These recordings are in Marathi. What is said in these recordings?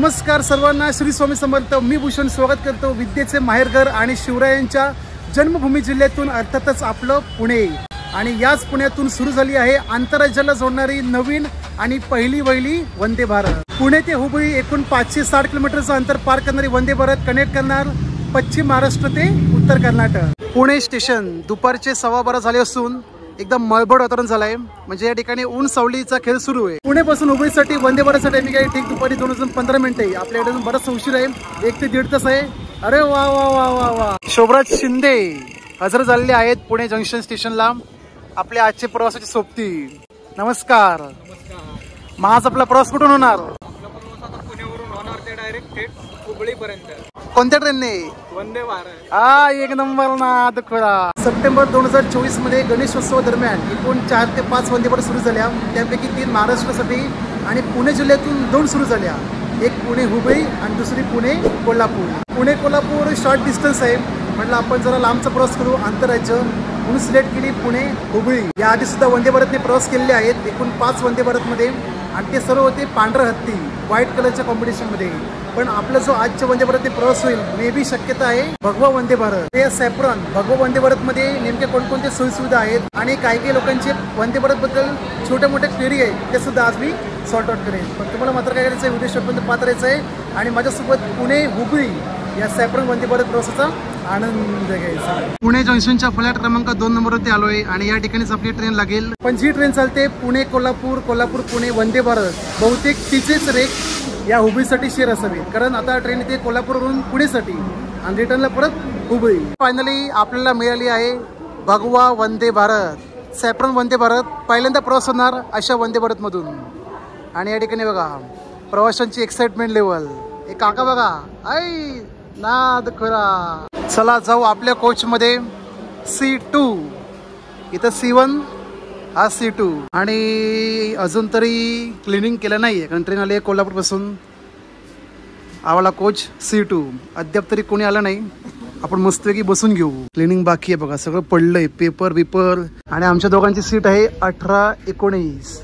नमस्कार सर्वांना, श्री स्वामी समर्थ. मी भूषण स्वागत करतो विद्येचे माहेरघर आणि शिवरायांच्या जन्मभूमी जिल्ह्यातून, अर्थातच आपलं पुणे. आणि याच पुण्यातून सुरू झाली आहे आंतरराज्याला जोडणारी नवीन आणि पहिली वहिली वंदे भारत. पुणे ते हुबळी एकूण 560 किलोमीटरचं अंतर पार करणारी वंदे भारत कनेक्ट करणार पश्चिम महाराष्ट्र ते उत्तर कर्नाटक. पुणे स्टेशन दुपारचे 12:15 झाले असून एकदम मळभळ वातावरण झालंय. म्हणजे या ठिकाणी ऊन सावलीचा खेळ सुरू आहे. पुणेपासून हुबळीसाठी वंदे भारतचा टायमिंग आहे ठीक दुपारी 2:15 आहे. आपल्याकडे बराच उशीर आहे, 1 ते 1.5 तास आहे. अरे वा वा वा वा वा. शोभराज शिंदे हजर झालेले आहेत पुणे जंक्शन स्टेशनला आपल्या आजचे प्रवासाची सोबती. नमस्कार. माझा आपला प्रवास कुठून होणार? पुण्यावरून होणार ते डायरेक्ट थेट हुबळीपर्यंत. कोणत्या ट्रेनने? वंदे भारत. हा, एक नंबर ना दुखडा. सप्टेंबर 2024 मध्ये गणेशोत्सव दरम्यान एकूण 4 ते 5 वंदे भारत सुरू झाल्या. त्यापैकी 3 महाराष्ट्रासाठी आणि पुणे जिल्ह्यातून 2 सुरू झाल्या. एक पुणे हुबळी आणि दुसरी पुणे कोल्हापूर. पुणे कोल्हापूर शॉर्ट डिस्टन्स आहे, म्हटलं आपण जरा लांबचा प्रवास करू आंतरराज्य म्हणून सिलेक्ट केली पुणे हुबळी. याआधी सुद्धा वंदे भारतने प्रवास केलेले आहेत एकूण 5 वंदे भारतमध्ये, आणि ते सर्व होते पांढरा हत्ती व्हाईट कलरच्या कॉम्बिनेशनमध्ये. पण आपला जो आजच्या वंदे भारतने प्रवास होईल मे बी शक्यता आहे भगवा वंदे भारत. ते सॅफ्रॉन भगवा वंदे भारतमध्ये नेमक्या कोणकोणत्या सोयीसुविधा आहेत आणि काही लोकांचे वंदे भारत बद्दल छोट्या मोठ्या क्वेरी आहेत ते सुद्धा आज मी सॉर्ट आउट करेन. पण तुम्हाला मात्र काय करायचं आहे, व्हिडिओ शेवटपर्यंत पाहत राहायचं आहे आणि माझ्यासोबत पुणे हुबळी या सॅफ्रॉन वंदे भारत प्रवासाचा आनंद घ्यायचा. पुणे जंक्शनच्या फ्लॅट क्रमांक 2 नंबरवरती आलोय आणि या ठिकाणीच आपली ट्रेन लागेल. पण जी ट्रेन चालते पुणे कोल्हापूर, कोल्हापूर पुणे वंदे भारत, बहुतेक तिचेच रेक या हुबळीसाठी शेअर असावी. कारण आता ट्रेन इथे कोल्हापूरवरून पुणेसाठी आणि रिटर्नला परत हुबळी. फायनली आपल्याला मिळाली आहे भगवा वंदे भारत सॅफ्रॉन वंदे भारत. पहिल्यांदा प्रवास होणार अशा वंदे भारत मधून. आणि या ठिकाणी बघा प्रवाशांची एक्साइटमेंट लेवल. एक काका बघा, आई नाद खरा. चला जाऊ आपल्या कोच मध्ये. C2 इथं C1 हा C2. आणि अजून तरी क्लिनिंग केलं नाहीये कारण ट्रेन आली आहे कोल्हापूर पासून. आम्हाला कोच C2 अद्याप तरी कोणी आलं नाही. आपण मस्तपैकी बसून घेऊ. क्लिनिंग बाकी आहे बघा, सगळं पडलंय पेपर बिपर. आणि आमच्या दोघांची सीट आहे 18-19.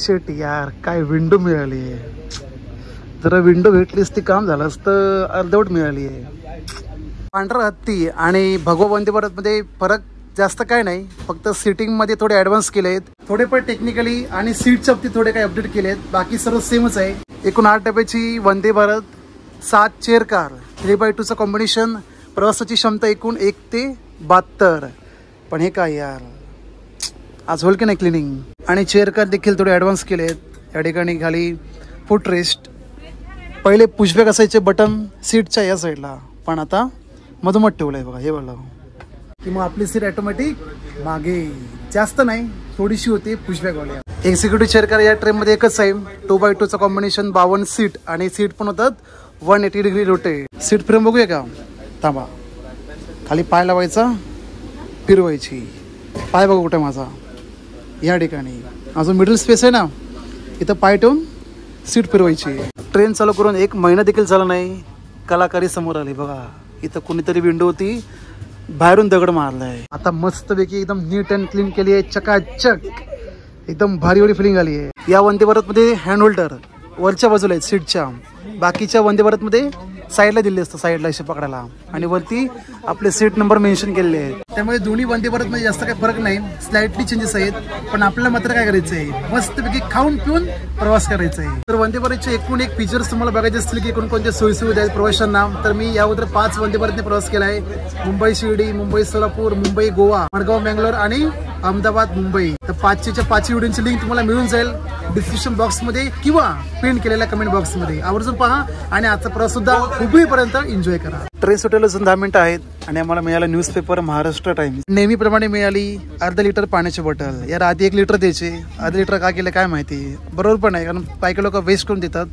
शेट यार, काय विंडो मिळाली आहे. जरा विंडो भेटली असती काम झालं असतं. अर्धवट मिळाली आहे. पांढरा हत्ती आणि भगवा वंदे भारत मध्ये फरक जास्त काय नाही, फक्त सीटिंग मध्ये थोडे ऍडव्हान्स केले आहेत, थोडे पण टेक्निकली आणि सीटच्या बाबतीत थोडे काही अपडेट केले आहेत. बाकी सर्व सेमच आहे. एकूण 8 डब्याची वंदे भारत, 7 चेअर कार, 3x2चं कॉम्बिनेशन. प्रवासाची क्षमता एकूण 1 ते 72. पण हे काय यार, आज होईल की नाही क्लिनिंग. आणि चेअर कार देखील थोडे ऍडव्हान्स केले आहेत. या ठिकाणी खाली फुट रेस्ट. पहिले पुशबॅक असायचे बटन सीटच्या या साईडला, पण आता मधोमध ठेवलंय बघा. हे बघा की मग आपली सीट ऑटोमॅटिक मागे, जास्त नाही थोडीशी होती पुशबॅकवाल्या. एक्झिक्युटिव्ह चेअर कार या ट्रेनमध्ये एकच आहे. 2x2चं कॉम्बिनेशन, 52 सीट आणि सीट पण होतात 180 डिग्री रोटेट. सीट फिरून बघूया का? थांबा. खाली पाय लावायचा, फिरवायची. पाय बघा कुठे माझा, या ठिकाणी. अजून मिडल स्पेस आहे ना, इथं पाय ठेवून सीट फिरवायची. ट्रेन चालू करून 1 महिना देखील झाला नाही, कलाकारी समोर आली बघा. इथं कोणीतरी विंडो होती, बाहेरून दगड मारलाय. आता मस्तपैकी एकदम नीट अँड क्लीन केली आहे, चकाचक. एकदम भारी भारी फिलिंग आली आहे. या वंदे भारत मध्ये हँड होल्डर वरच्या बाजूला आहेत सीटच्या. बाकीच्या वंदे भारत मध्ये साईडला दिले असतं, साईडला असे पकडायला. आणि वरती आपले सीट नंबर मेन्शन केलेले आहेत. त्यामुळे दोन्ही वंदे भारत मध्ये जास्त काही फरक नाही, स्लाइटली चेंजेस आहेत. पण आपल्याला मात्र काय करायचं आहे, मस्तपैकी खाऊन पिऊन प्रवास करायचा आहे. तर वंदे भारतचे एकूण एक फीचर्स तुम्हाला बघायचे असतील की कोणकोणत्या सोयीसुविधा आहेत प्रवाशांना, तर मी यावर 5 वंदे भारतने प्रवास केला आहे. मुंबई शिर्डी, मुंबई सोलापूर, मुंबई गोवा, मडगाव बेंगलोर आणि अहमदाबाद मुंबई. तर 5च्या 5 व्हिडिओची लिंक तुम्हाला मिळून जाईल डिस्क्रिप्शन बॉक्समध्ये किंवा पिन केलेल्या कमेंट बॉक्समध्ये. आवर्जून पहा आणि आजचा प्रवास सुद्धा हुबळीपर्यंत एन्जॉय करा. ट्रेन सुटायला अजून 10 मिनिटं आहेत आणि आम्हाला मिळाला न्यूजपेपर महाराष्ट्र टाइम्स. नेहमीप्रमाणे मिळाली अर्धा लिटर पाण्याची बॉटल. यार आधी 1 लिटर द्यायचे, अर्धा लिटर का केलं काय माहिती. बरोबर पण आहे, कारण काही लोक वेस्ट करून देतात.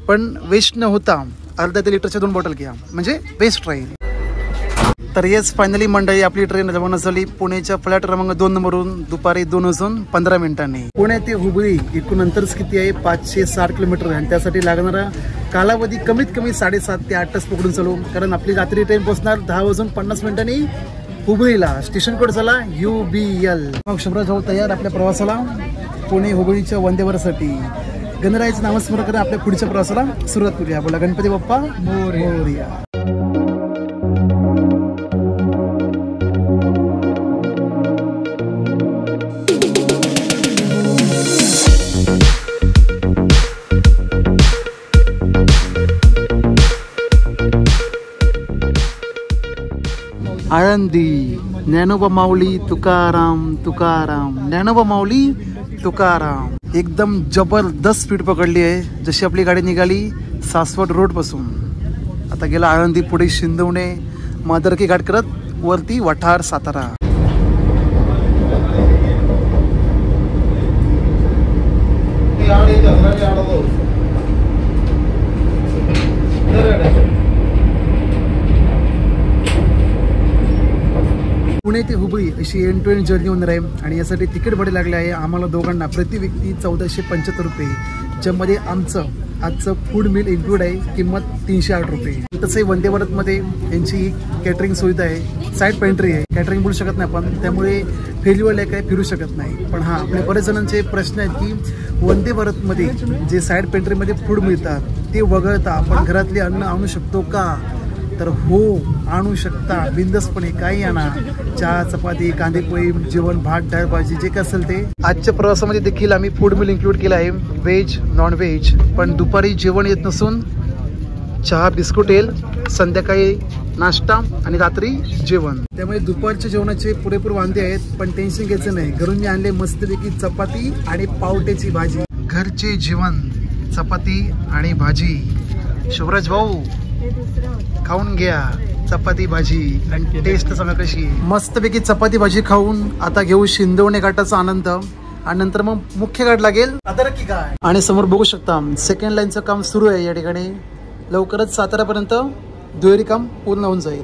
पण वेस्ट न होता अर्धा लिटरच्या 2 बॉटल घ्या, म्हणजे बेस्ट राहील. तर येस, फायनली मंडळी आपली ट्रेन रवाना झाली पुण्याच्या फ्लॅट क्रमांक 2 नंबरवरून दुपारी 2:15. पुणे ते हुबळी एकूण अंतर किती आहे? 560 किलोमीटर. आणि त्यासाठी लागणारा कालावधी कमीत कमी 7.5 ते 8 तास पकडून चालू. कारण आपली रात्री ट्रेन पोहोचणार 10:50 हुबळीला. स्टेशन कोड झाला UBL. मग शोभराज भाऊ तयार आपल्या प्रवासाला पुणे हुबळीच्या वंदे भारतसाठी. गणरायाचं नामस्मरण करत आपल्या पुढच्या प्रवासाला सुरुवात करूया. बोला गणपती बाप्पा मोरया. आळंदी ज्ञानोबा माऊली तुकाराम तुकाराम ज्ञानोबा माऊली तुकाराम. एकदम जबरदस्त स्पीड पकडली आहे. जशी आपली गाडी निघाली सासवड रोड पासून आता गेला आळंदी, पुढे शिंदवणे, मादरकी घाट करत वरती वठार सातारा. पुणे ते हुबळी अशी एंड टू एंड जर्नी होणार आहे आणि यासाठी तिकीट भाडे लागले आहे आम्हाला दोघांना प्रति व्यक्ती 1475 रुपये, ज्यामध्ये आमचं आजचं फूड मील इन्क्लूड आहे, किंमत 308 रुपये. तसंही वंदे भारतमध्ये यांची कॅटरिंग सुविधा आहे, साईड पेंट्री आहे. कॅटरिंग बोलू शकत नाही आपण, त्यामुळे फेरीवाले काय फिरू शकत नाही. पण हां, आपले बरेच जणांचे प्रश्न आहेत की वंदे भारतमध्ये जे साईड पेंट्रीमध्ये फूड मिळतात ते वगळता आपण घरातले अन्न आणू शकतो का? तर हो, आणू शकता बिंदासपणे. काही आणा, चहा, चपाती, कांदेपोळी, जेवण, भात, डाळ, भाजी, जे काय असेल ते. आजच्या प्रवासामध्ये देखील आम्ही फूड मिल इन्क्लूड केलं आहे, व्हेज नॉन व्हेज. पण दुपारी जेवण येत नसून चहा बिस्कुट येईल, संध्याकाळी नाश्ता आणि रात्री जेवण. त्यामुळे दुपारच्या जेवणाचे पुरेपूर वांदे आहेत. पण टेन्शन घ्यायचं नाही, घरून मी आणले मस्तपैकी चपाती आणि पावट्याची भाजी. घरचे जेवण, चपाती आणि भाजी. शिवराज भाऊ खाऊन घ्या चपाती भाजी आणि टेस्ट सांगा कशी आहे. मस्तपैकी चपाती भाजी खाऊन आता घेऊ शिंदवणे घाटाचा आनंद आणि नंतर मग मुख्य घाट लागेल अदरकी घाट. आणि समोर बघू शकता सेकंड लाईनचं काम सुरू आहे या ठिकाणी. लवकरच सातारापर्यंत दुहेरी काम पूर्ण होऊन जाईल.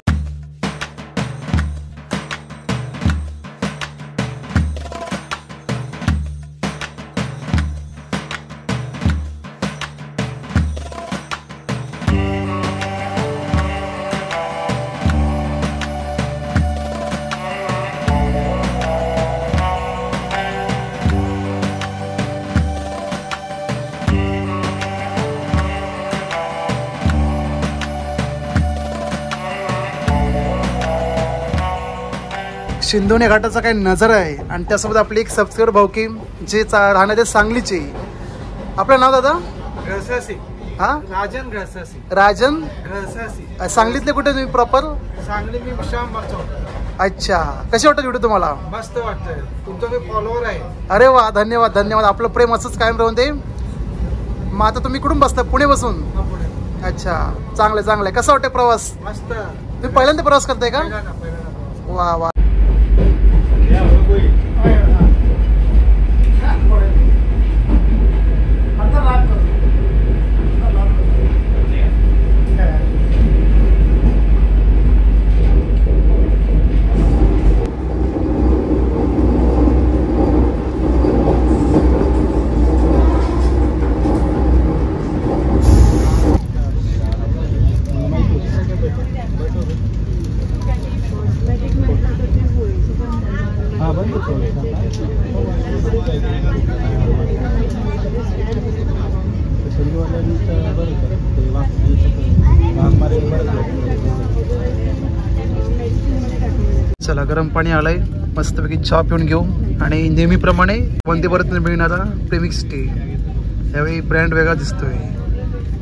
शिंदोणे घाटाचा काही नजारा आहे आणि त्यासोबत आपली एक सबस्क्रायबर भाऊकी जे राहणार ते सांगलीचे. आपलं नाव दादा? घळसासी. हा, राजन घळसासी. राजन घळसासी. सांगलीतले कुठे तुम्ही प्रॉपर? सांगली मी श्यामबाग चौक. अच्छा, कशी वाटत व्हिडिओ तुम्हाला? मस्त वाटतंय, तुमचा मी फॉलोअर आहे. अरे वा, धन्यवाद धन्यवाद. आपलं प्रेम असंच कायम राहून दे. मग आता तुम्ही कुठून बसता? पुणे बसून? अच्छा, चांगलं चांगलं. कसं वाटतं प्रवास? मस्त. तुम्ही पहिल्यांदा प्रवास करताय का? वा वा. चला, गरम पाणी आलंय, मस्तपैकी चहा पिऊन घेऊ आणि नेहमीप्रमाणे वंदे भारत मिळणारा प्रेमिक्स टी. यावेळी ब्रँड वेगळा दिसतोय.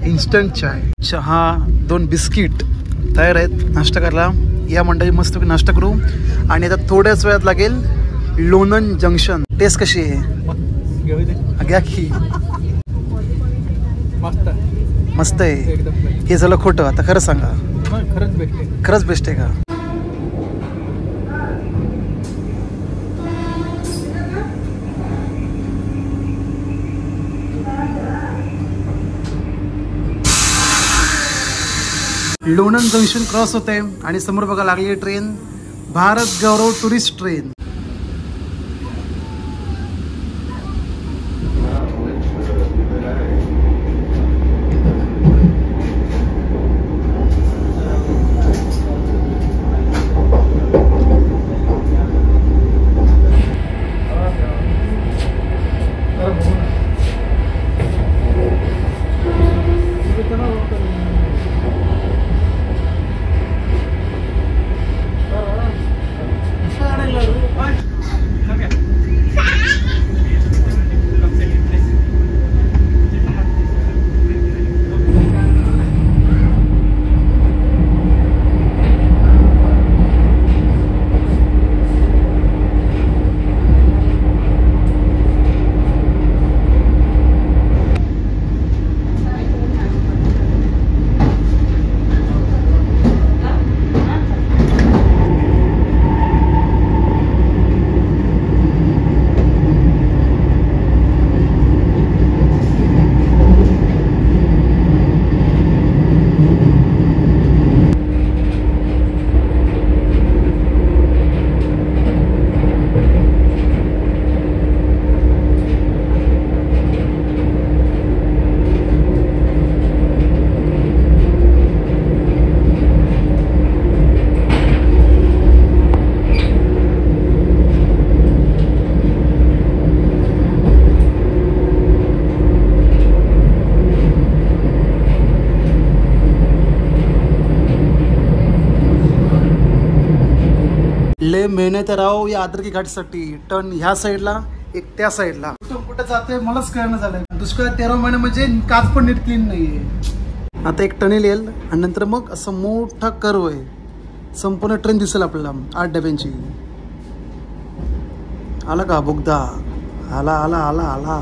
इन्स्टंट चाय, चहा, 2 बिस्किट तयार आहेत नाश्ता करायला. या मंडळी मस्तपैकी नाश्ता करू आणि आता थोड्याच वेळात लागेल लोणंद जंक्शन. टेस्ट कशी आहे? घ्या की. मस्त आहे. हे झालं खोटं, आता खरं सांगा. खरंच बेस्ट आहे का? लोणंद जंक्शन क्रॉस होते आणि समोर बघा लागली ट्रेन, भारत गौरव टुरिस्ट ट्रेन. लय मेहनत राव या आदरकी घाटसाठी. टर्न ह्या साईडला एक त्या साईडला. कुठं जातोय मलाच कळणं झालंय. दुष्काळ 13 महिने म्हणजे काच पण नीट क्लीन नाहीये. आता एक टनेल येईल आणि नंतर मग असं मोठा कर्व आहे. संपूर्ण ट्रेन दिसेल आपल्याला 8 डब्यांची. आला का बोगदा? आला आला आला आला.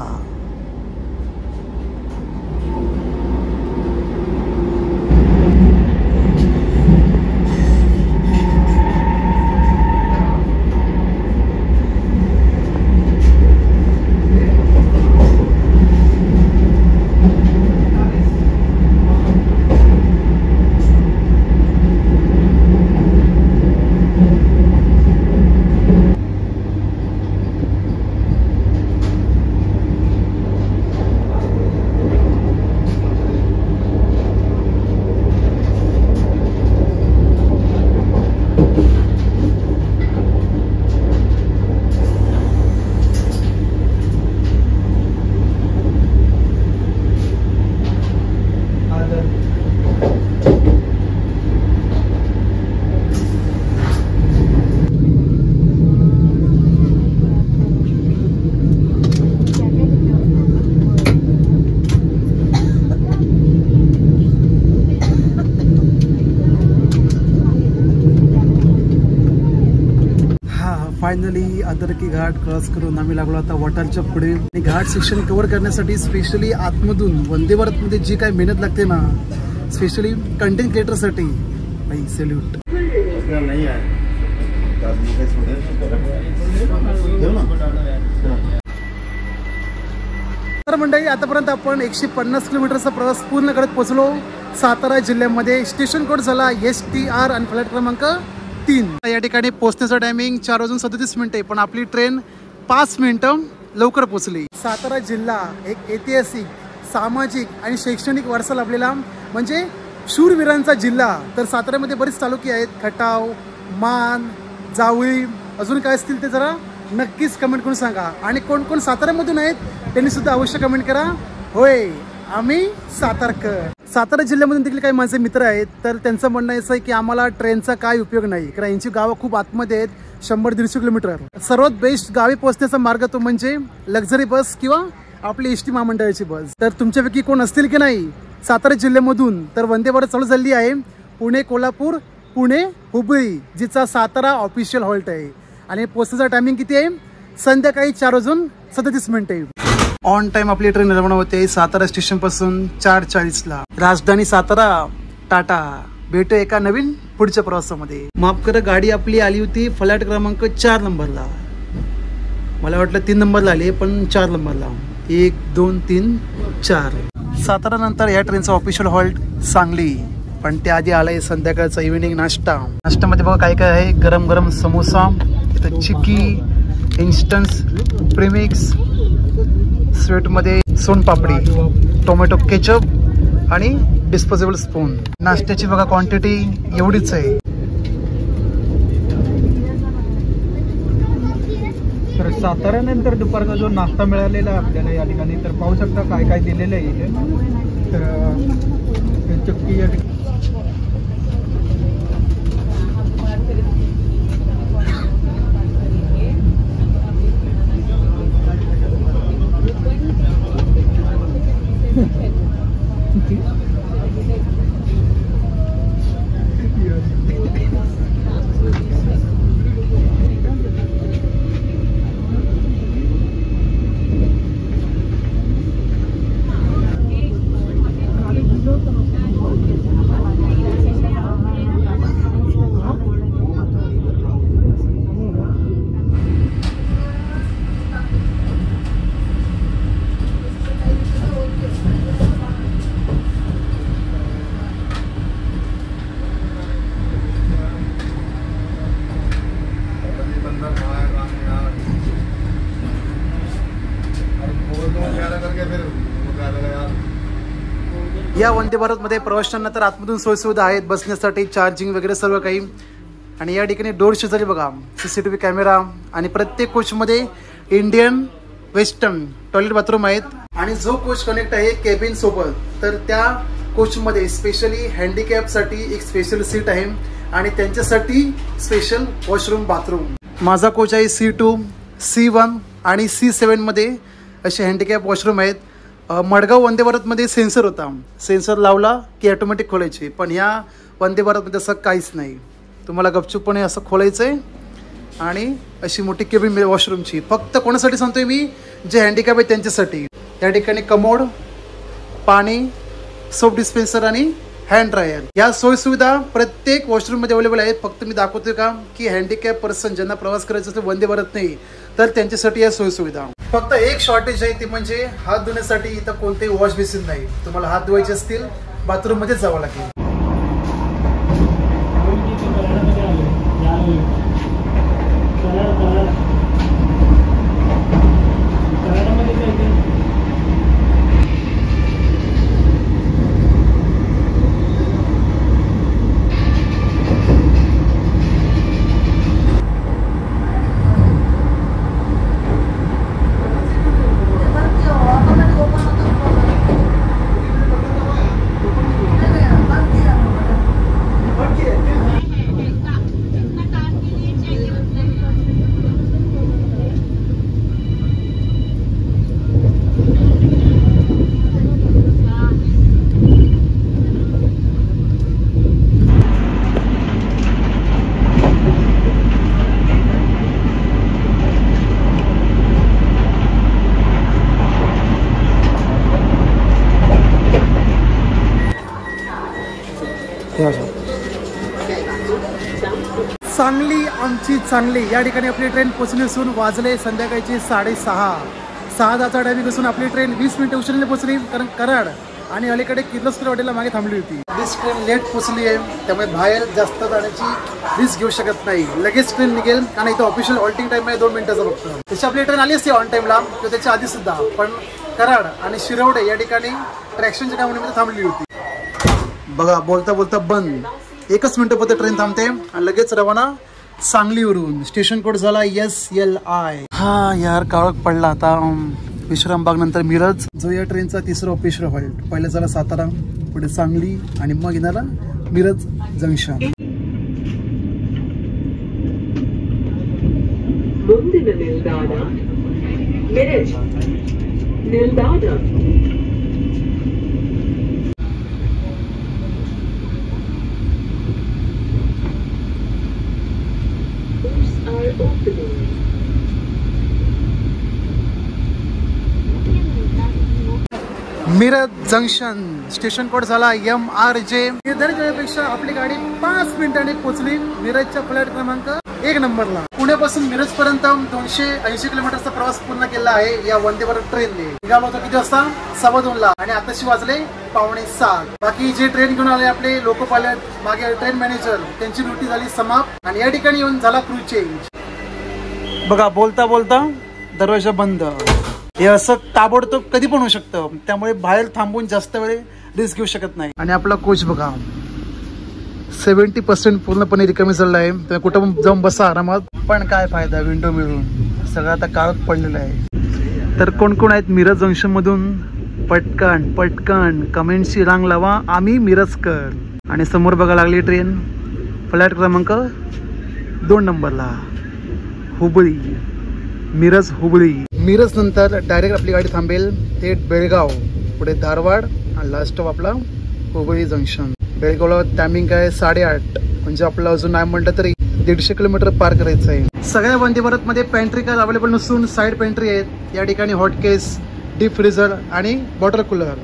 फायनली आदरकी घाट क्रॉस करून आम्ही लागलो आता वॉटरच्या पुढे. आणि घाट सेक्शन कव्हर करण्यासाठी स्पेशली आतमधून वंदे भारतमध्ये जी काय मेहनत लागते ना, स्पेशली कंटेंट क्रिएटरसाठी, भाई सॅल्यूट. तर मंडळी आतापर्यंत आपण 150 किलोमीटरचा प्रवास पूर्ण करत पोहोचलो सातारा जिल्ह्यामध्ये. स्टेशन कोड झाला STR आणि फ्लाईट क्रमांक 3. या ठिकाणी पोहोचण्याचं टायमिंग 4:37 आहे, पण आपली ट्रेन 5 मिनिटं लवकर पोहोचली. सातारा जिल्हा एक ऐतिहासिक, सामाजिक आणि शैक्षणिक वारसा लाभलेला म्हणजे शूरवीरांचा जिल्हा. तर साताऱ्यामध्ये बरेच तालुके आहेत, खटाव, मान, जावळी, अजून काय असतील ते जरा नक्कीच कमेंट करून सांगा. आणि कोण कोण साताऱ्यामधून आहेत त्यांनी सुद्धा अवश्य कमेंट करा. होय, आम्ही सातारकर. सातारा जिल्ह्यामधून देखील काही माझे मित्र आहेत, तर त्यांचं म्हणणं असं आहे की आम्हाला ट्रेनचा काय उपयोग नाही, कारण यांची गावं खूप आतमध्ये आहेत, 100-150 किलोमीटर. सर्वात बेस्ट गावी पोहोचण्याचा मार्ग तो म्हणजे लक्झरी बस किंवा आपली ST महामंडळाची बस. तर तुमच्यापैकी कोण असतील की नाही सातारा जिल्ह्यामधून, तर वंदे भारत चालू झाली आहे. पुणे कोल्हापूर, पुणे हुबळी, जिचा सातारा ऑफिशियल हॉल्ट आहे. आणि पोहोचण्याचा टायमिंग किती आहे? संध्याकाळी 4:37 आहे. ऑन टाइम आपली ट्रेन रवाना होते सातारा स्टेशन पासून 4:40ला. राजधानी सातारा, टाटा. भेटू एका नवीन पुढच्या प्रवासामध्ये. माफ करा, गाडी आपली आली होती फ्लॅट क्रमांक 4 नंबरला. मला वाटलं 3 नंबरला आली, पण 4 नंबरला. 1, 2, 3, 4. सातारा नंतर या ट्रेनचा ऑफिशियल हॉल्ट सांगली. पण त्याआधी आलाय संध्याकाळचा इव्हिनिंग नाश्ता. नाश्त्यामध्ये बघा काय काय आहे. गरम गरम समोसा, इथं चिक्की, इन्स्टन्स प्रेमिक्स, स्वीटमध्ये सोनपापडी, टोमॅटो केचप आणि डिस्पोजेबल स्पून. नाश्त्याची बघा क्वांटिटी एवढीच आहे. तर साताऱ्यानंतर दुपारचा जो नाश्ता मिळालेला आहे आपल्याला या ठिकाणी, तर पाहू शकता काय काय दिलेलं आहे इथे. तर चक्की या ठिकाणी या वंदे भारतमध्ये प्रवाशांना तर आतमधून सोयीसुविधा आहेत, बसण्यासाठी चार्जिंग वगैरे सर्व काही. आणि या ठिकाणी डोर शेजारी बघा CCTV कॅमेरा आणि प्रत्येक कोचमध्ये इंडियन वेस्टर्न टॉयलेट बाथरूम आहेत. आणि जो कोच कनेक्ट आहे केबिन सोबत, तर त्या कोचमध्ये स्पेशली हँडिकॅपसाठी एक स्पेशल सीट आहे. आणि त्यांच्यासाठी स्पेशल वॉशरूम बाथरूम. माझा कोच आहे C2, C1 आणि C7 मध्ये असे हँडिकॅप वॉशरूम आहेत. मडगाव वंदे भारतमध्ये सेन्सर होता, सेन्सर लावला की ऑटोमॅटिक खोलायची, पण ह्या वंदे भारतमध्ये असं काहीच नाही. तुम्हाला गपचूपपणे असं खोलायचं आहे आणि अशी मोठी केबिन वॉशरूमची. फक्त कोणासाठी सांगतोय मी, जे हँडिकॅप आहे त्यांच्यासाठी. या ठिकाणी कमोड, पाणी, सोप डिस्पेन्सर आणि हँड ड्रायर या सोयीसुविधा प्रत्येक वॉशरूममध्ये अवेलेबल आहेत. फक्त मी दाखवतोय का की हँडिकॅप पर्सन ज्यांना प्रवास करायचा असेल वंदे भारत नाही तर त्यांच्यासाठी या सोयीसुविधा. फक्त एक शॉर्टेज आहे, ते म्हणजे हात धुण्यासाठी इथं कोणतेही वॉश बेसिन नाही. तुम्हाला हात धुवायचे असतील बाथरूममध्येच जावं लागेल. सांगली आमची चांगली या ठिकाणी आपली ट्रेन पोहोचली असून वाजले संध्याकाळची 6:30. 6:10चा टायमिंग असून आपली ट्रेन 20 मिनिटं उशिराने पोहोचली, कारण कराड आणि अलीकडे किर्लोस्कर हॉटेलला मागे थांबली होती. आपली ट्रेन लेट पोहोचली आहे, त्यामुळे बाहेर जास्त जाण्याची रिस्क घेऊ शकत नाही. लगेच ट्रेन निघेल, कारण इथं ऑफिशियल हॉल्टिंग टाइम आहे 2 मिनिटाचा फक्त. तशी आपली ट्रेन आली असते ऑन टाइमला किंवा त्याच्या आधी सुद्धा, पण कराड आणि शिरवडे या ठिकाणी ट्रॅक्शनच्या टायमिंगमध्ये थांबली होती. बघा बोलता बोलता बंद. 1 मिनिटं ट्रेन थांबते आणि लगेच रवाना सांगलीवरून. स्टेशन कोड झाला SLI. हा यार काळोख पडला आता. विश्रामबाग नंतर मिरज, जो या ट्रेनचा 3रा ऑफिशियल हॉल्ट. पहिला झाला सातारा, पुढे सांगली आणि मग येणारा मिरज जंक्शन. ಮುಂದಿನ ನಿಲ್ದಾಣ ಮಿರಜ್ ನಿಲ್ದಾಣ. मिरज जंक्शन. स्टेशन कोड झाला MRJ. निर्धारित वेळेपेक्षा आपली गाडी 5 मिनिटांनी पोहोचली मिरजच्या फ्लॅट क्रमांक 1 नंबरला. पुण्यापासून मिरज पर्यंत 280 किलोमीटरचा प्रवास पूर्ण केला आहे या वंदे भारत ट्रेनने. निघालो होतो किती वाजता? 2:15ला आणि आताशी वाजले 6:45. बाकी जे ट्रेन घेऊन आले आपले लोको पायलट, मागे ट्रेन मॅनेजर, त्यांची ड्युटी झाली समाप्त आणि या ठिकाणी येऊन झाला क्रू चेंज. बघा बोलता बोलता दरवाजा बंद. हे असं ताबडतोब कधी पण होऊ शकतं, त्यामुळे बाहेर थांबून जास्त वेळ रिस्क घेऊ शकत नाही. आणि आपला कोच बघा 70% पूर्णपणे रिकामी झालेला आहे. तुम्ही कुठं पण जाऊन बसा आरामात, पण काय फायदा विंडो मिळून. सगळं आता काळोख पडलेलं आहे. तर कोण कोण आहेत मिरज जंक्शन मधून? पटकन पटकन कमेंटची रांग लावा, आम्ही मिरजकर. आणि समोर बघा लागली ट्रेन फ्लॅट क्रमांक 2 नंबरला, हुबळी. मिरज हुबळी. मिरज नंतर डायरेक्ट आपली गाडी थांबेल थेट बेळगाव, पुढे धारवाड आणि लास्ट स्टॉप आपला हुबळी जंक्शन. बेळगावला टायमिंग आहे 8:30, म्हणजे आपलं अजून नाही म्हटलं तरी 150 किलोमीटर पार करायचं आहे. सगळ्या वंदे भारत मध्ये पेंट्री कार अवेलेबल नसून साईड पेंट्री आहेत. या ठिकाणी हॉट केस, डीप फ्रीझर आणि वॉटर कूलर.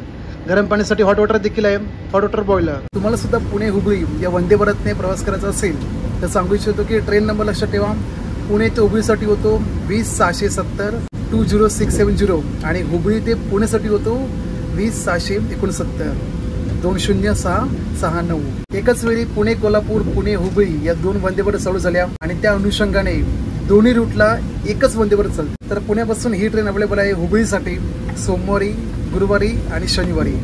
गरम पाण्यासाठी हॉट वॉटर देखील आहे, हॉट वॉटर बॉयलर. तुम्हाला सुद्धा पुणे हुबळी या वंदे भारतने प्रवास करायचा असेल तर सांगू इच्छितो की ट्रेन नंबर लक्षात ठेवा. पुणे ते हुबळीसाठी होतो 20,670 20670 आणि हुबळी ते पुणेसाठी होतो 20,669 20669. एकाच वेळी पुणे कोल्हापूर, पुणे हुबळी या 2 वंदे भारत चालू झाल्या आणि त्या अनुषंगाने दोन्ही रूटला एकच वंदे भारत चालते. तर पुण्यापासून ही ट्रेन अवेलेबल आहे हुबळीसाठी सोमवारी, गुरुवारी आणि शनिवारी.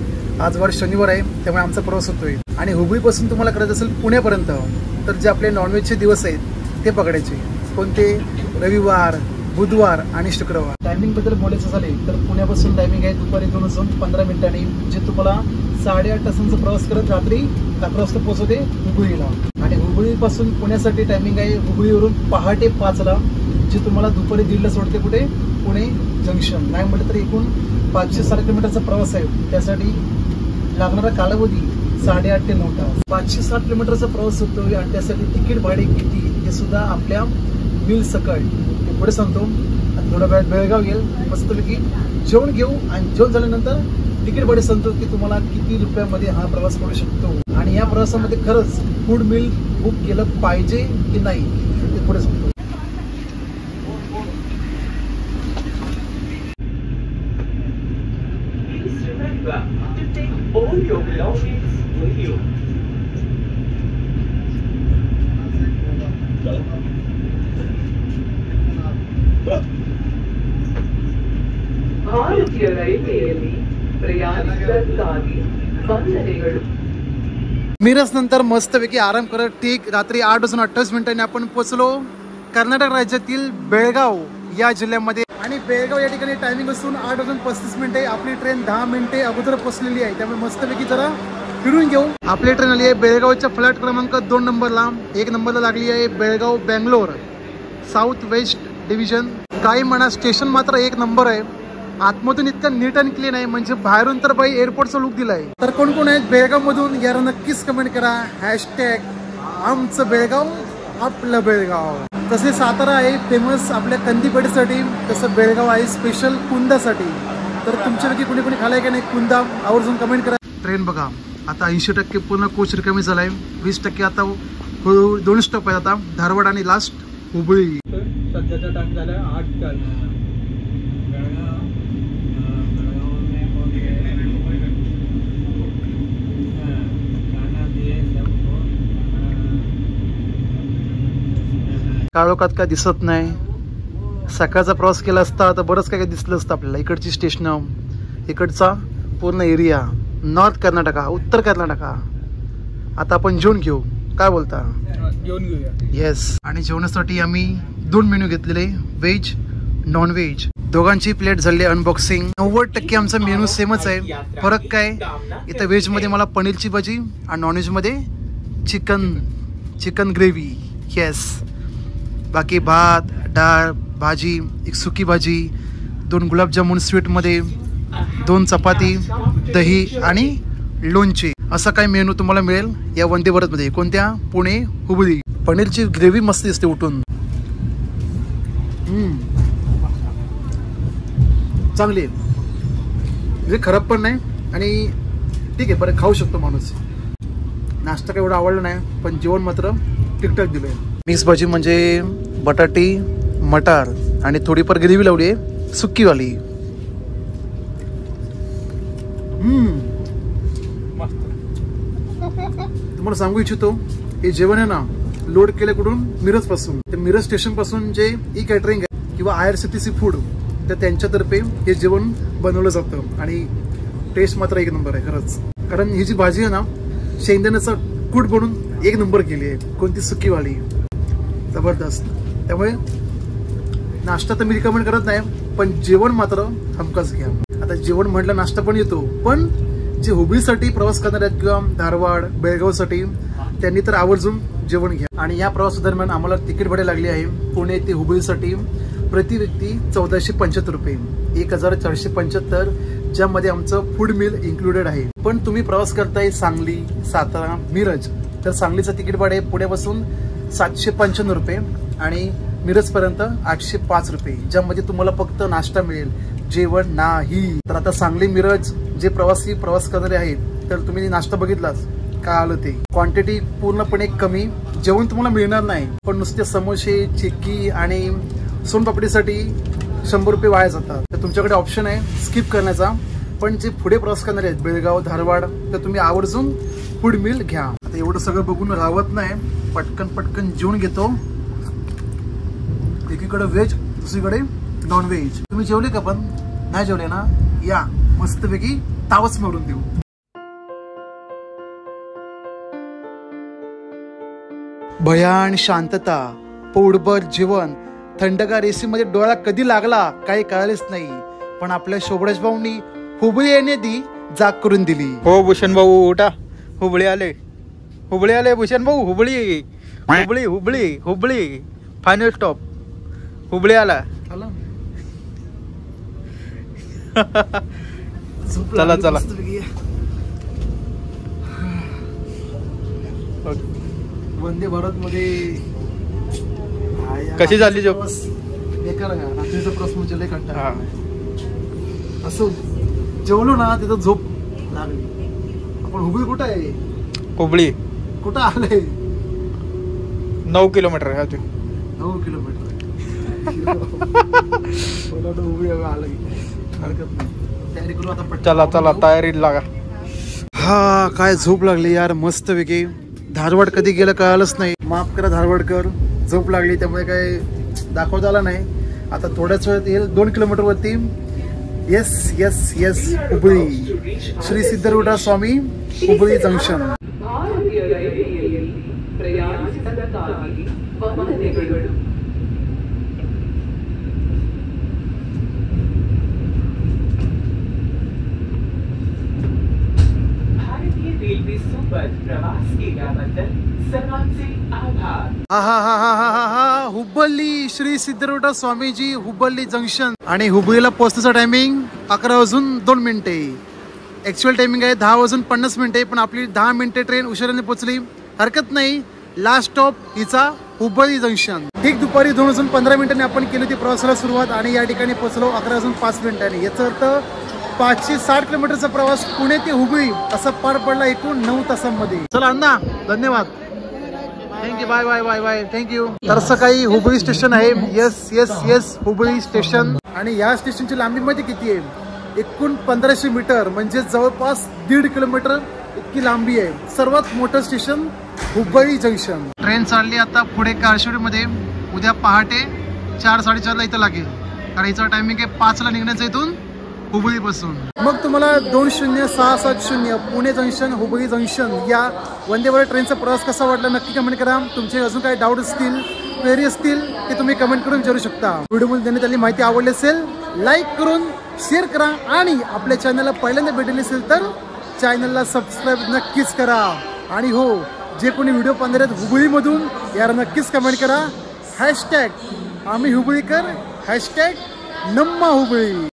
आज वार शनिवार आहे, त्यामुळे आमचा प्रवास होतोय. आणि हुबळीपासून तुम्हाला करायचं असेल पुण्यापर्यंत तर जे आपले नॉनव्हेजचे दिवस आहेत ते पकडायचे. कोणते? रविवार, बुधवार आणि शुक्रवार. टायमिंग बद्दल बोलायचं झाले तर पुण्यापासून टायमिंग आहे दुपारी 2:15 जे तुम्हाला 8:30 तासांचा प्रवास करत रात्री 11 वाजता पोहोचवते हुबळीला. आणि हुबळीपासून पुण्यासाठी टायमिंग आहे हुबळीवरून पहाटे 5ला, जी तुम्हाला दुपारी 1:30ला सोडते कुठे, पुणे जंक्शन. नाही म्हटलं तर एकूण 560 किलोमीटरचा प्रवास आहे. त्यासाठी लागणारा कालावधी 8.5 ते 9 तास. 560 किलोमीटरचा प्रवास होतोय आणि त्यासाठी तिकीट भाडे किती हे सुद्धा आपल्या मिल सकट हे पुढे सांगतो. थोड्या वेळात बेळगाव येईल, मस्तपैकी जेवण घेऊ आणि जेवण झाल्यानंतर तिकीट भाडे सांगतो की तुम्हाला किती रुपयामध्ये हा प्रवास करू शकतो. आणि या प्रवासामध्ये खरंच फूड मिल बुक केलं पाहिजे की नाही ते पुढे सांगतो. All your belongings with you. ಭಾರತೀಯ ರೈಲ್ವೆಯಲ್ಲಿ ಪ್ರಯಾಣಿಕರಿಗಾಗಿ ವಂದನೆಗಳು. मिरज नंतर मस्तपैकी आराम करत ठीक रात्री 8:28 आपण पोहोचलो कर्नाटक राज्यातील बेळगाव या जिल्ह्यामध्ये. आणि बेळगाव या ठिकाणी टायमिंग असून 8:35 आपली ट्रेन 10 मिनिटे अगोदर पोहोचलेली आहे. त्यामुळे मस्तपैकी जरा फिरून घेऊ. आपली ट्रेन आली आहे बेळगावच्या फ्लॅट क्रमांक 2 नंबरला. 1 नंबरला लागली आहे Belgaum Bangalore south west division. काही म्हणा स्टेशन मात्र 1 नंबर आहे. आतमधून इतकं नीट अँड क्लीन आहे म्हणजे बाहेरून तर बाई एअरपोर्टचा लुक दिलाय. तर कोण कोण आहेत बेळगाव मधून यार नक्कीच कमेंट करा. हॅशटॅग आमचं बेळगाव आपलं बेळगाव. तसे सातारा आहे फेमस आपल्या कंदीपेढीसाठी, तसं बेळगाव आहे स्पेशल कुंदासाठी. तर तुमच्यापैकी कुणी कुणी खालाय का नाही कुंदा आवर्जून कमेंट करा. ट्रेन बघा आता 80% पूर्ण कोच रिकामी झालाय. 20% आता 2 स्टॉप आहेत आता धारवाड आणि लास्ट हुबळी. सध्याचा टाइम झाला 8 तास. काळोखात काय दिसत नाही. सकाळचा प्रवास केला असता तर बरंच काय दिसलं असतं आपल्याला. इकडची स्टेशन, इकडचा पूर्ण एरिया, नॉर्थ कर्नाटका, उत्तर कर्नाटका. आता आपण जेवण घेऊ, काय बोलता? जेवण घेऊया. येस. आणि जेवणासाठी आम्ही 2 मेन्यू घेतलेले, व्हेज नॉन व्हेज. दोघांची प्लेट झाली अनबॉक्सिंग. 90% आमचा मेनू सेमच आहे. फरक काय, इथं व्हेजमध्ये मला पनीरची भाजी आणि नॉनव्हेजमध्ये चिकन ग्रेव्ही. येस. बाकी भात, डाळ, भाजी, एक सुकी भाजी, 2 गुलाबजामुन स्वीटमध्ये, 2 चपाती, दही आणि लोणचे. असा काही मेनू तुम्हाला मिळेल या वंदे भारतमध्ये. कोणत्या? पुणे हुबळी. पनीरची ग्रेव्ही मस्त दिसते उठून. चांगली आहे म्हणजे खराब पण नाही आणि ठीक आहे, बरं खाऊ शकतो माणूस. नाश्ता काही एवढा आवडला नाही पण जेवण मात्र ठीकठाक दिलंय. मिक्स भाजी म्हणजे बटाटी, मटार आणि थोडीफार ग्रेव्ही लावली आहे सुक्कीवाली. तुम्हाला सांगू इच्छितो हे जेवण आहे ना लोड केलं कुठून, मिरज पासून. ते मिरज स्टेशन पासून जे ई कॅटरिंग आहे किंवा IRCTC फूड तर त्यांच्यातर्फे हे जेवण बनवलं जातं आणि टेस्ट मात्र 1 नंबर आहे खरंच. कारण ही जी भाजी आहे ना शेंगदाण्याचा कूट बनवून 1 नंबर केली आहे, कोणती सुकीवाली, जबरदस्त. त्यामुळे नाश्ता तर मी रिकमेंड करत नाही पण जेवण मात्र हमखास घ्या. आता जेवण म्हटलं नाश्ता पण येतो, पण जे हुबळीसाठी प्रवास करणार आहेत किंवा धारवाड बेळगावसाठी त्यांनी तर आवर्जून जेवण घ्या. आणि या प्रवासादरम्यान आम्हाला तिकीट भाडे लागली आहे पुणे ते हुबळीसाठी प्रति व्यक्ती 1475 रुपये, 1475, ज्यामध्ये आमचं फूड मिल इन्क्लुडेड आहे. पण तुम्ही प्रवास करताय सांगली, सातारा, मिरज तर सांगलीचं तिकीट भाडे पुण्यापासून 795 रुपये आणि मिरजपर्यंत 805 रुपये, ज्यामध्ये तुम्हाला फक्त नाश्ता मिळेल, जेवण नाही. तर आता सांगली मिरज जे प्रवास करणारे आहेत तर तुम्ही नाश्ता बघितलाच काय आलं ते. क्वांटिटी पूर्णपणे कमी, जेवण तुम्हाला मिळणार नाही. पण नुसते समोसे, चिक्की आणि सोनपापडीसाठी 100 रुपये वाया जातात. तर तुमच्याकडे ऑप्शन आहे स्किप करण्याचा. पण जे पुढे प्रवास करणारे आहेत बेळगाव, धारवाड तर तुम्ही आवर्जून फूड मिल घ्या. आता एवढं सगळं बघून राहत नाही, पटकन जेवण घेतो. एकीकडे व्हेज, दुसरीकडे नॉन व्हेज. तुम्ही जेवले का? पण नाही जेवले ना, या मस्तपैकी तावच मारून देऊ. भयान शांतता, पोटभर जेवण, थंडगार एसी मध्ये डोळा कधी लागला काही कळालेच नाही. पण आपल्या शोभराज भाऊंनी हुबळी येण्याआधी जाग करून दिली. हो भूषण भाऊ उठा, हुबळी आले भूषण भाऊ, हुबळी हुबळी हुबळी हुबळी फायनल स्टॉप हुबळी आला. चला चला. वंदे भारत मध्ये कशी झाली झोप? बेकार आहे रात्रीचा प्रवास म्हणजे लय कंटाळा. हा. असं जेवलो ना तिथं झोप लागली. आपण हुबळी कुठं आहे? हुबळी कुठं आलंय? 9 किलोमीटर आहे अजून. 9 किलोमीटर. हुबळी आलं हरकत नाही. तयारी करू आता पटकन. चला चला तयारी लागा. हा काय झोप लागली यार मस्त पैकी. धारवाड कधी गेलं कळालंच नाही. माफ करा धारवाडकर, झोप लागली त्यामुळे काय दाखवता आला नाही. आता थोड्याच वेळात येईल 2 किलोमीटर वरती. Yes yes yes Hubballi, Shri Siddharoodha Swami Hubballi junction. ಭಾರತೀಯ ರೈಲ್ವೆಯಲ್ಲಿ ಪ್ರಯಾಣಿಸಿದ್ದಕ್ಕಾಗಿ ವಂದನೆಗಳು. भारतीय रेल्वे सोबत प्रवास केल्याबद्दल सर्वांचे आभार. हा हा हा हा हा हा हुबळी श्री सिद्धरूढ स्वामीजी हुबळी जंक्शन. आणि हुबळीला पोहोचण्याचं टायमिंग 11:02. ऍक्च्युअल टायमिंग आहे 10:50, पण आपली 10 मिनिटे ट्रेन उशिराने पोहोचली. हरकत नाही. लास्ट स्टॉप हिचा हुबळी जंक्शन. ठीक दुपारी 2:15 आपण केली होती प्रवासाला सुरुवात आणि या ठिकाणी पोहोचलो 11:05. याचा अर्थ 560 किलोमीटरचा प्रवास पुणे ते हुबळी असा पार पडला एकूण 9 तासांमध्ये. चला अण्णा धन्यवाद. Thank you. Bye bye bye bye. Thank you. तर सकाळी हुबळी स्टेशन आहे. Yes yes yes Hubli station. आणि या स्टेशनची लांबी मध्ये किती आहे? एकूण 1500 मीटर म्हणजे जवळपास 1.5 किलोमीटर इतकी लांबी आहे. सर्वात मोठं स्टेशन हुबळी जंक्शन. ट्रेन चालली आता पुढे कारशिवडीमध्ये. उद्या पहाटे 4-4:30 इथं लागेल. कारण हिचा टायमिंग आहे 5ला निघण्याचं इथून हुबळी पासून. मग तुम्हाला 20670 पुणे जंक्शन हुबळी जंक्शन या वंदे भारत ट्रेनचा प्रवास कसा वाटला नक्की कमेंट करा. तुमचे अजून काही डाऊट असतील, क्वेरी असतील ते तुम्ही कमेंट करून विचारू शकता. व्हिडिओमध्ये देण्यात आलेली माहिती आवडली असेल लाईक करून शेअर करा आणि आपल्या चॅनलला पहिल्यांदा भेटले असेल तर चॅनलला सबस्क्राईब नक्कीच करा. आणि हो, जे कोणी व्हिडिओ पाहणार आहेत हुबळीमधून यार नक्कीच कमेंट करा. # आम्ही हुबळीकर, # नम्मा हुबळी.